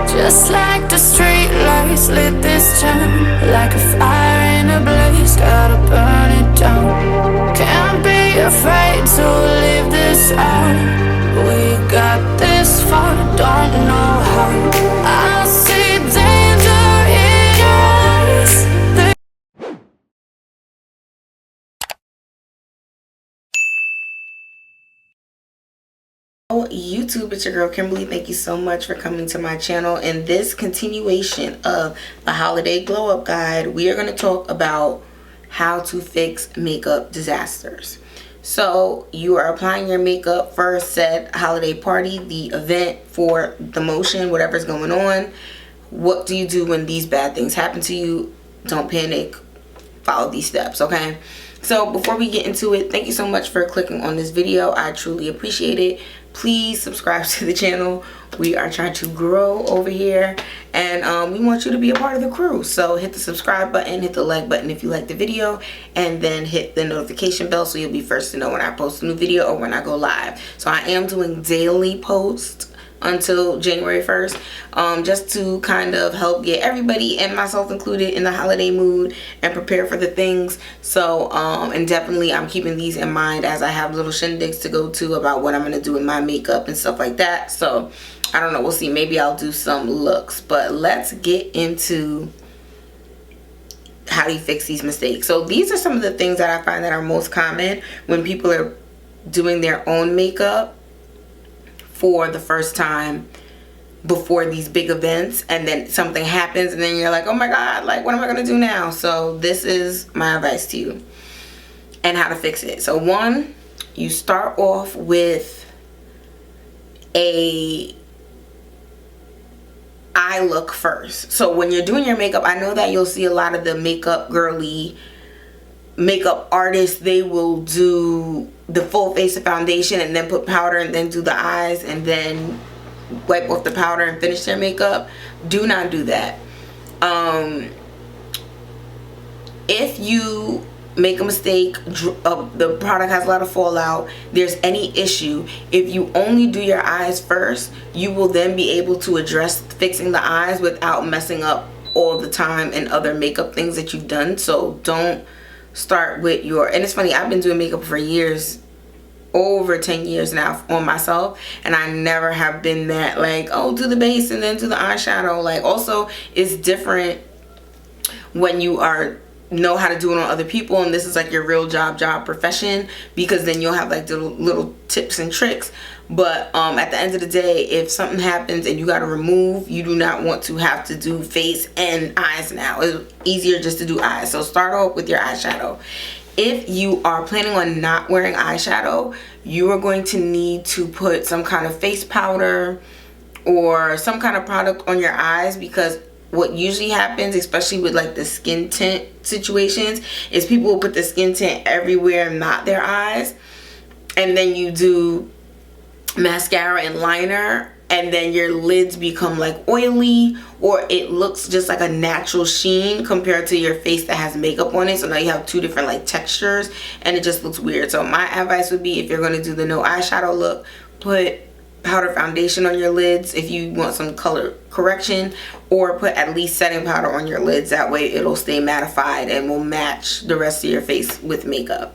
Just like the street lights lit this town, like a fire in a blaze, gotta burn it down. Can't be afraid to leave this out. We got this far, don't know how. I see danger in your eyes. YouTube, it's your girl Kimberly. Thank you so much for coming to my channel. In this continuation of the holiday glow up guide, we are going to talk about how to fix makeup disasters. So you are applying your makeup for said holiday party, the event, for the motion, whatever's going on. What do you do when these bad things happen to you? Don't panic. Follow these steps, okay? So before we get into it, thank you so much for clicking on this video. I truly appreciate it. Please subscribe to the channel. We are trying to grow over here, and we want you to be a part of the crew. So hit the subscribe button, hit the like button if you like the video, and then hit the notification bell so you'll be first to know when I post a new video or when I go live. So I am doing daily posts until January 1st, just to kind of help get everybody, and myself included, in the holiday mood and prepare for the things. So and definitely I'm keeping these in mind as I have little shindigs to go to about what I'm going to do with my makeup and stuff like that. So I don't know, we'll see. Maybe I'll do some looks, but let's get into how do you fix these mistakes. So these are some of the things that I find that are most common when people are doing their own makeup for the first time before these big events, and then something happens and then you're like, oh my god, like what am I gonna do now? So this is my advice to you and how to fix it. So one, you start off with a eye look first. So when you're doing your makeup, I know that you'll see a lot of the makeup girly makeup artists, they will do the full face of foundation and then put powder and then do the eyes and then wipe off the powder and finish their makeup. Do not do that. If you make a mistake, the product has a lot of fallout, there's any issue, if you only do your eyes first, you will then be able to address fixing the eyes without messing up all the time and other makeup things that you've done. So don't start with your, and it's funny, I've been doing makeup for years, over 10 years now on myself, and I never have been that like, oh, do the base and then do the eyeshadow. Like, also it's different when you know how to do it on other people and this is like your real job profession, because then you'll have like the little tips and tricks. But at the end of the day, if something happens and you got to remove, you do not want to have to do face and eyes now. It's easier just to do eyes. So start off with your eyeshadow. If you are planning on not wearing eyeshadow, you are going to need to put some kind of face powder or some kind of product on your eyes, because what usually happens, especially with like the skin tint situations, is people will put the skin tint everywhere, not their eyes, and then you do mascara and liner, and then your lids become like oily, or it looks just like a natural sheen compared to your face that has makeup on it. So now you have two different like textures and it just looks weird. So my advice would be, if you're going to do the no eyeshadow look, put powder foundation on your lids if you want some color correction, or put at least setting powder on your lids. That way it'll stay mattified and will match the rest of your face with makeup.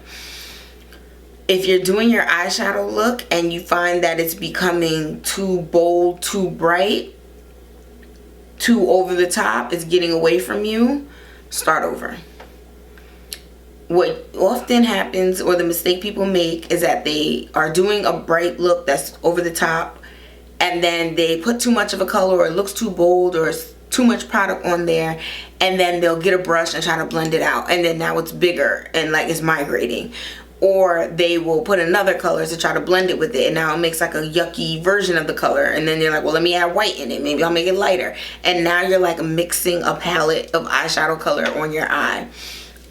If you're doing your eyeshadow look and you find that it's becoming too bold, too bright, too over the top, it's getting away from you, start over. What often happens, or the mistake people make, is that they are doing a bright look that's over the top, and then they put too much of a color, or it looks too bold, or it's too much product on there, and then they'll get a brush and try to blend it out, and then now it's bigger and like it's migrating. Or they will put another color to try to blend it with it, and now it makes like a yucky version of the color, and then they're like, well, let me add white in it, maybe I'll make it lighter, and now you're like mixing a palette of eyeshadow color on your eye.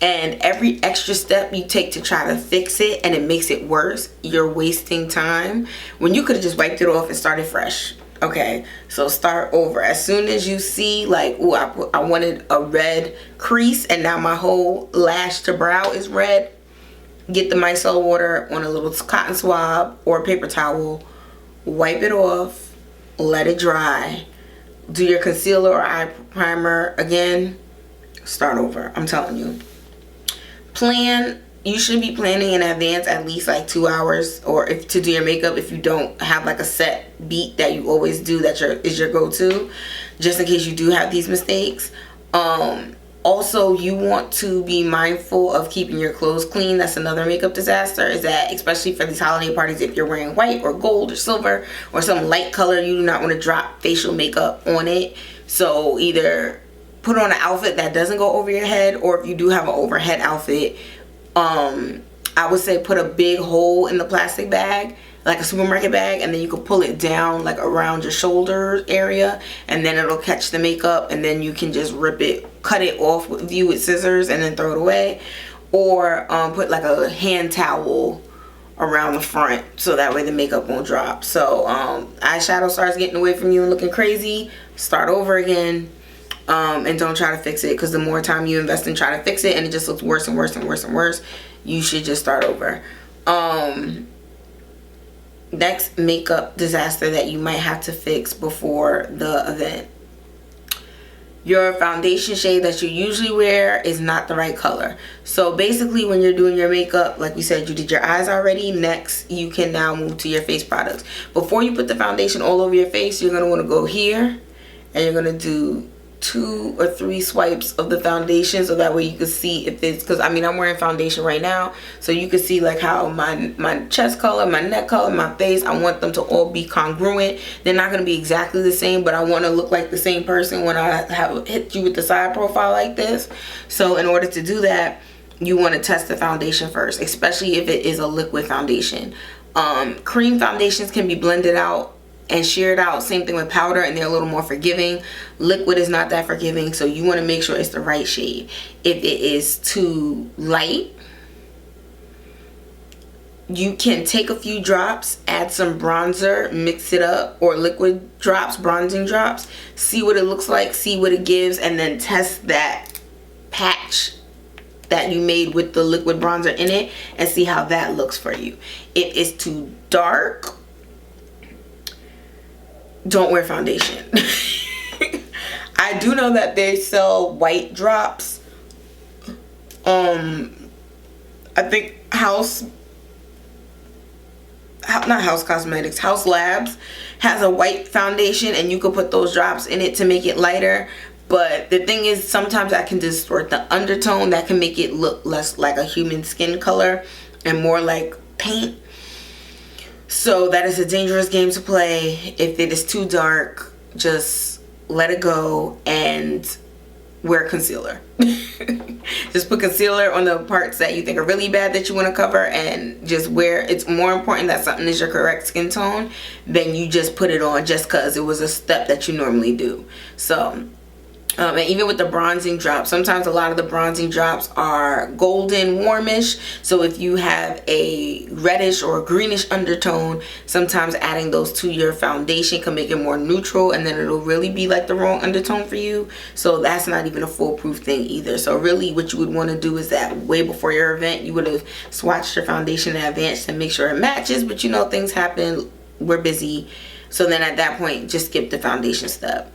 And every extra step you take to try to fix it and it makes it worse, you're wasting time when you could have just wiped it off and started fresh. Okay, so start over. As soon as you see like, oh, I wanted a red crease and now my whole lash to brow is red, get the micellar water on a little cotton swab or a paper towel, wipe it off, let it dry, do your concealer or eye primer again, start over. I'm telling you. You should be planning in advance at least like 2 hours, or if to do your makeup, if you don't have like a set beat that you always do that is your go-to, just in case you do have these mistakes. Also, you want to be mindful of keeping your clothes clean. That's another makeup disaster, is that especially for these holiday parties, if you're wearing white or gold or silver or some light color, you do not want to drop facial makeup on it. So either put on an outfit that doesn't go over your head, or if you do have an overhead outfit, I would say put a big hole in the plastic bag, like a supermarket bag, and then you can pull it down like around your shoulder area, and then it'll catch the makeup, and then you can just cut it off with scissors and then throw it away. Or put like a hand towel around the front, so that way the makeup won't drop. So eyeshadow starts getting away from you and looking crazy, start over again. And don't try to fix it, because the more time you invest in trying to fix it and it just looks worse and worse and worse and worse, you should just start over. Next makeup disaster that you might have to fix before the event. Your foundation shade that you usually wear is not the right color. So basically, when you're doing your makeup, like we said, you did your eyes already. Next, you can now move to your face products. Before you put the foundation all over your face, you're going to want to go here, and you're going to do 2 or 3 swipes of the foundation, so that way you can see if it's, because I mean I'm wearing foundation right now, so you can see like how my chest color, my neck color, my face, I want them to all be congruent. They're not going to be exactly the same, but I want to look like the same person when I have hit you with the side profile like this. So in order to do that, you want to test the foundation first, especially if it is a liquid foundation. Cream foundations can be blended out and sheared out, same thing with powder, and they're a little more forgiving. Liquid is not that forgiving, so you want to make sure it's the right shade. If it is too light, you can take a few drops, add some bronzer, mix it up, or liquid drops, bronzing drops, see what it looks like, see what it gives, and then test that patch that you made with the liquid bronzer in it and see how that looks for you. If it's too dark, don't wear foundation. I do know that they sell white drops. I think House Labs has a white foundation, and you could put those drops in it to make it lighter. But the thing is, sometimes that can distort the undertone. That can make it look less like a human skin color and more like paint. So that is a dangerous game to play. If it is too dark, just let it go and wear concealer. Just put concealer on the parts that you think are really bad that you want to cover, and just wear. It's more important that something is your correct skin tone than you just put it on just because it was a step that you normally do. So and even with the bronzing drops, sometimes a lot of the bronzing drops are golden, warmish. So if you have a reddish or greenish undertone, sometimes adding those to your foundation can make it more neutral, and then it'll really be like the wrong undertone for you. So that's not even a foolproof thing either. So really what you would want to do is that way before your event, you would have swatched your foundation in advance to make sure it matches. But you know, things happen. We're busy. So then at that point, just skip the foundation step.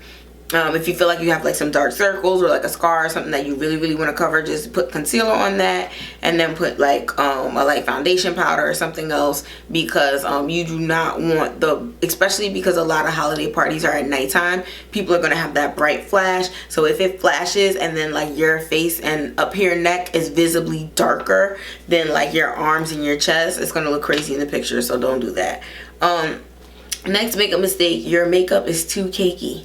If you feel like you have like some dark circles or like a scar or something that you really want to cover, just put concealer on that, and then put like a light foundation powder or something else, because you do not want especially because a lot of holiday parties are at nighttime, people are going to have that bright flash. So if it flashes and then like your face and up here neck is visibly darker than like your arms and your chest, it's going to look crazy in the picture. So don't do that. Next makeup mistake, your makeup is too cakey.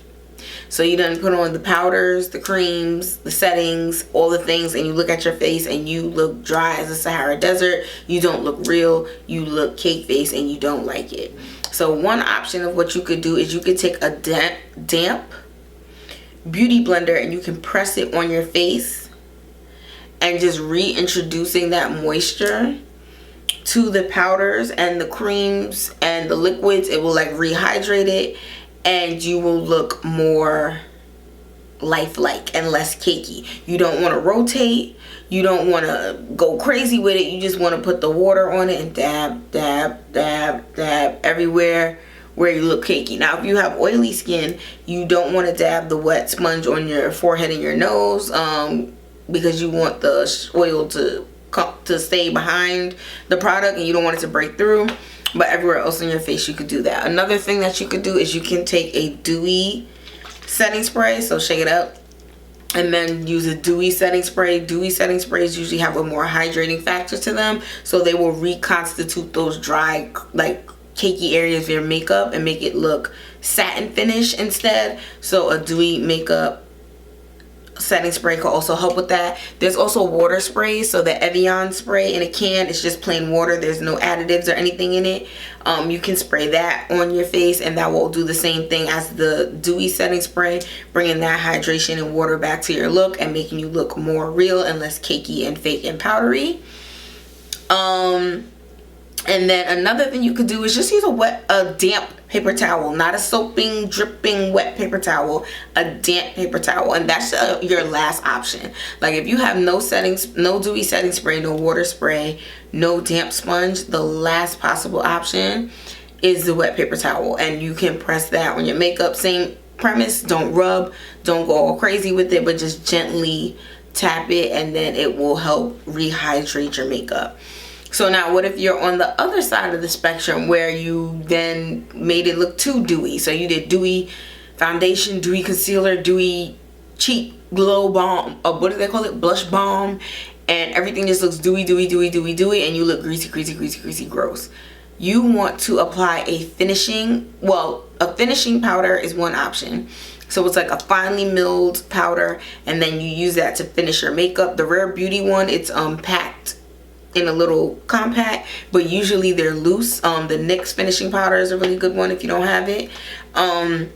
So you done put on the powders, the creams, the settings, all the things, and you look at your face and you look dry as a Sahara Desert. You don't look real. You look cake face, and you don't like it. So one option of what you could do is you could take a damp beauty blender and you can press it on your face, and just reintroducing that moisture to the powders and the creams and the liquids. It will like rehydrate it, and you will look more lifelike and less cakey. You don't want to rotate. You don't want to go crazy with it. You just want to put the water on it and dab, dab, dab, dab everywhere where you look cakey. Now if you have oily skin, you don't want to dab the wet sponge on your forehead and your nose, because you want the oil to stay behind the product and you don't want it to break through. But everywhere else in your face you could do that. Another thing that you could do is you can take a dewy setting spray, so shake it up, and then use a dewy setting spray. Dewy setting sprays usually have a more hydrating factor to them, so they will reconstitute those dry, like cakey areas of your makeup and make it look satin finish instead. So a dewy makeup setting spray could also help with that. There's also water sprays. So the Evian spray in a can, it's just plain water, there's no additives or anything in it. You can spray that on your face and that will do the same thing as the dewy setting spray, bringing that hydration and water back to your look and making you look more real and less cakey and fake and powdery. And then another thing you could do is just use a damp paper towel, not a soaping, dripping, wet paper towel, a damp paper towel. And that's your last option. Like if you have no dewy setting spray, no water spray, no damp sponge, the last possible option is the wet paper towel. And you can press that on your makeup. Same premise, don't rub, don't go all crazy with it, but just gently tap it and then it will help rehydrate your makeup. So now what if you're on the other side of the spectrum where you then made it look too dewy? So you did dewy foundation, dewy concealer, dewy cheek glow balm, what do they call it? Blush balm, and everything just looks dewy, dewy, dewy, dewy, dewy, and you look greasy, greasy, greasy, greasy, gross. You want to apply a finishing powder is one option. So it's like a finely milled powder, and then you use that to finish your makeup. The Rare Beauty one, it's packed in a little compact, but usually they're loose. The NYX finishing powder is a really good one if you don't have it. And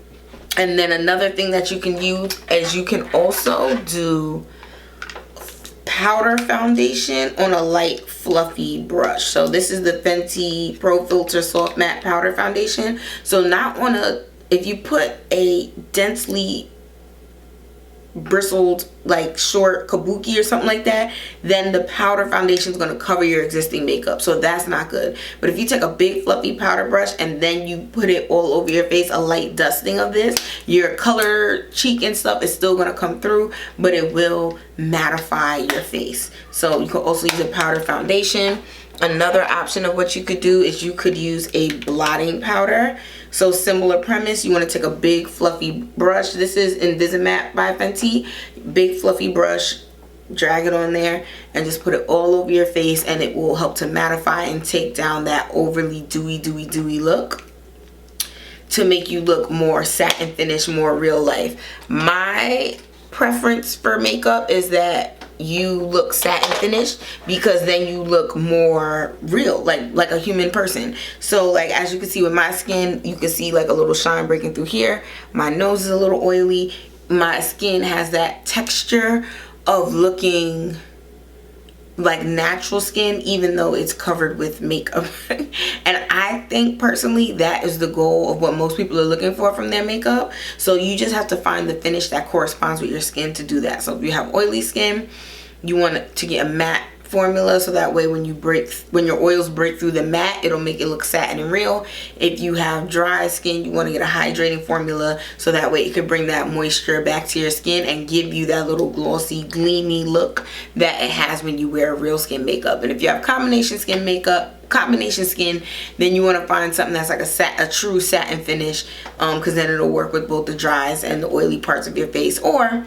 then another thing that you can use is you can also do powder foundation on a light fluffy brush. So this is the Fenty Pro Filter Soft Matte Powder Foundation. So not on if you put a densely bristled like short kabuki or something like that, then the powder foundation is going to cover your existing makeup, so that's not good. But if you take a big fluffy powder brush and then you put it all over your face, a light dusting of this, your color cheek and stuff is still going to come through, but it will mattify your face. So you can also use a powder foundation. Another option of what you could do is you could use a blotting powder. So similar premise, you want to take a big fluffy brush. This is Invisimatte by Fenty. Big fluffy brush, drag it on there and just put it all over your face, and it will help to mattify and take down that overly dewy look to make you look more satin finish, more real life. My preference for makeup is that you look satin finished, because then you look more real, like a human person. So like as you can see with my skin, you can see like a little shine breaking through here. My nose is a little oily. My skin has that texture of looking like natural skin, even though it's covered with makeup. And I think personally that is the goal of what most people are looking for from their makeup. So you just have to find the finish that corresponds with your skin to do that. So if you have oily skin, you want to get a matte formula, so that way when your oils break through the matte, it'll make it look satin and real. If you have dry skin, you want to get a hydrating formula, so that way it can bring that moisture back to your skin and give you that little glossy, gleamy look that it has when you wear real skin makeup. And if you have combination skin, then you want to find something that's like a true satin finish, because then it'll work with both the dries and the oily parts of your face. Or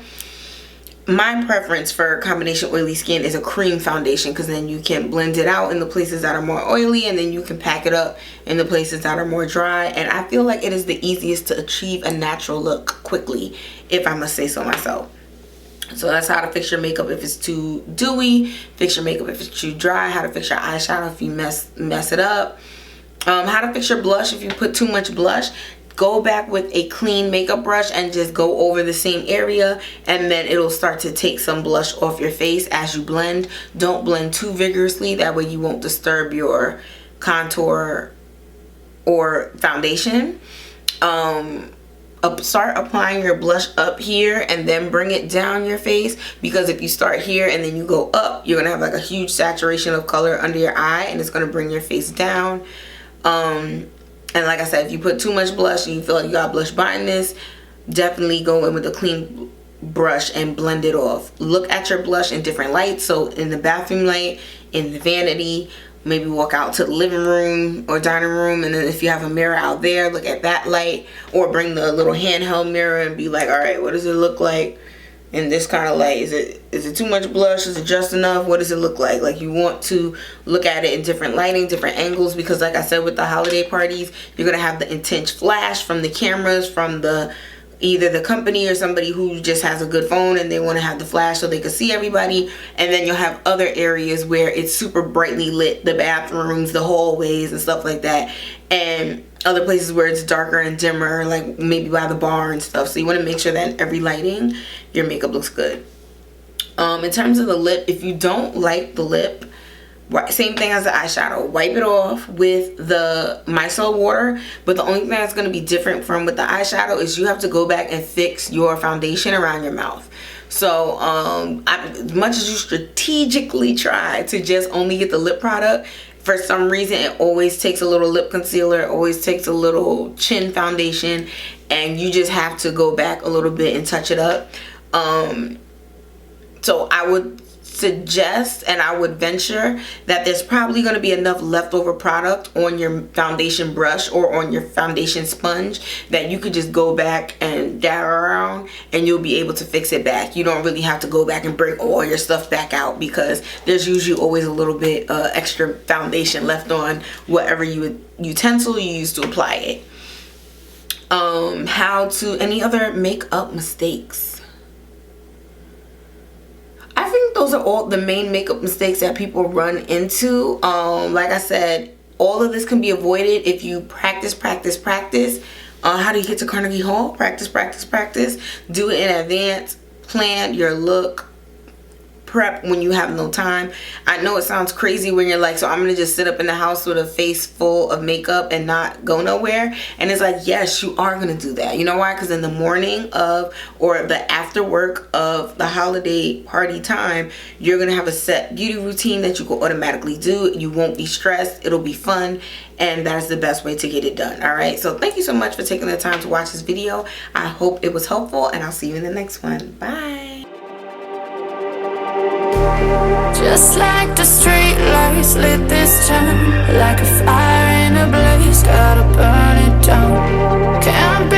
my preference for combination oily skin is a cream foundation, because then you can blend it out in the places that are more oily, and then you can pack it up in the places that are more dry. And I feel like it is the easiest to achieve a natural look quickly, if I must say so myself. So that's how to fix your makeup if it's too dewy, fix your makeup if it's too dry, how to fix your eyeshadow if you mess it up, how to fix your blush if you put too much blush. Go back with a clean makeup brush and just go over the same area, and then it'll start to take some blush off your face as you blend. Don't blend too vigorously, that way you won't disturb your contour or foundation. Start applying your blush up here and then bring it down your face, because if you start here and then you go up, you're gonna have like a huge saturation of color under your eye, and it's gonna bring your face down. And like I said, if you put too much blush and you feel like you got blush blindness, definitely go in with a clean brush and blend it off. Look at your blush in different lights. So in the bathroom light, in the vanity, maybe walk out to the living room or dining room, and then if you have a mirror out there, look at that light, or bring the little handheld mirror and be like, all right, what does it look like in this kind of light? Is it too much blush? Is it just enough? What does it look like? Like, you want to look at it in different lighting, different angles, because like I said, with the holiday parties, you're gonna have the intense flash from the cameras, from the either the company or somebody who just has a good phone and they want to have the flash so they can see everybody. And then you'll have other areas where it's super brightly lit, the bathrooms, the hallways and stuff like that, and other places where it's darker and dimmer, like maybe by the bar and stuff. So you want to make sure that in every lighting your makeup looks good. In terms of the lip, if you don't like the lip, same thing as the eyeshadow, wipe it off with the micellar water. But the only thing that's going to be different from with the eyeshadow is you have to go back and fix your foundation around your mouth. So as much as you strategically try to just only get the lip product, for some reason it always takes a little lip concealer, it always takes a little chin foundation, and you just have to go back a little bit and touch it up. So I would suggest, and I would venture, that there's probably going to be enough leftover product on your foundation brush or on your foundation sponge that you could just go back and dab around and you'll be able to fix it back. You don't really have to go back and bring all your stuff back out, because there's usually always a little bit extra foundation left on whatever utensil you use to apply it. Any other makeup mistakes? I think those are all the main makeup mistakes that people run into. Like I said, all of this can be avoided if you practice. How do you get to Carnegie Hall? Practice. Do it in advance. Plan your look. Prep when you have no time. I know it sounds crazy when you're like, so I'm gonna just sit up in the house with a face full of makeup and not go nowhere. And it's like, yes, you are gonna do that. You know why? Because in the morning of, or the after work of the holiday party time, you're gonna have a set beauty routine that you can automatically do. You won't be stressed. It'll be fun, and that's the best way to get it done. All right, so thank you so much for taking the time to watch this video. I hope it was helpful, and I'll see you in the next one. Bye. Just like the street lights lit this town, like a fire in a blaze, gotta burn it down. Can't be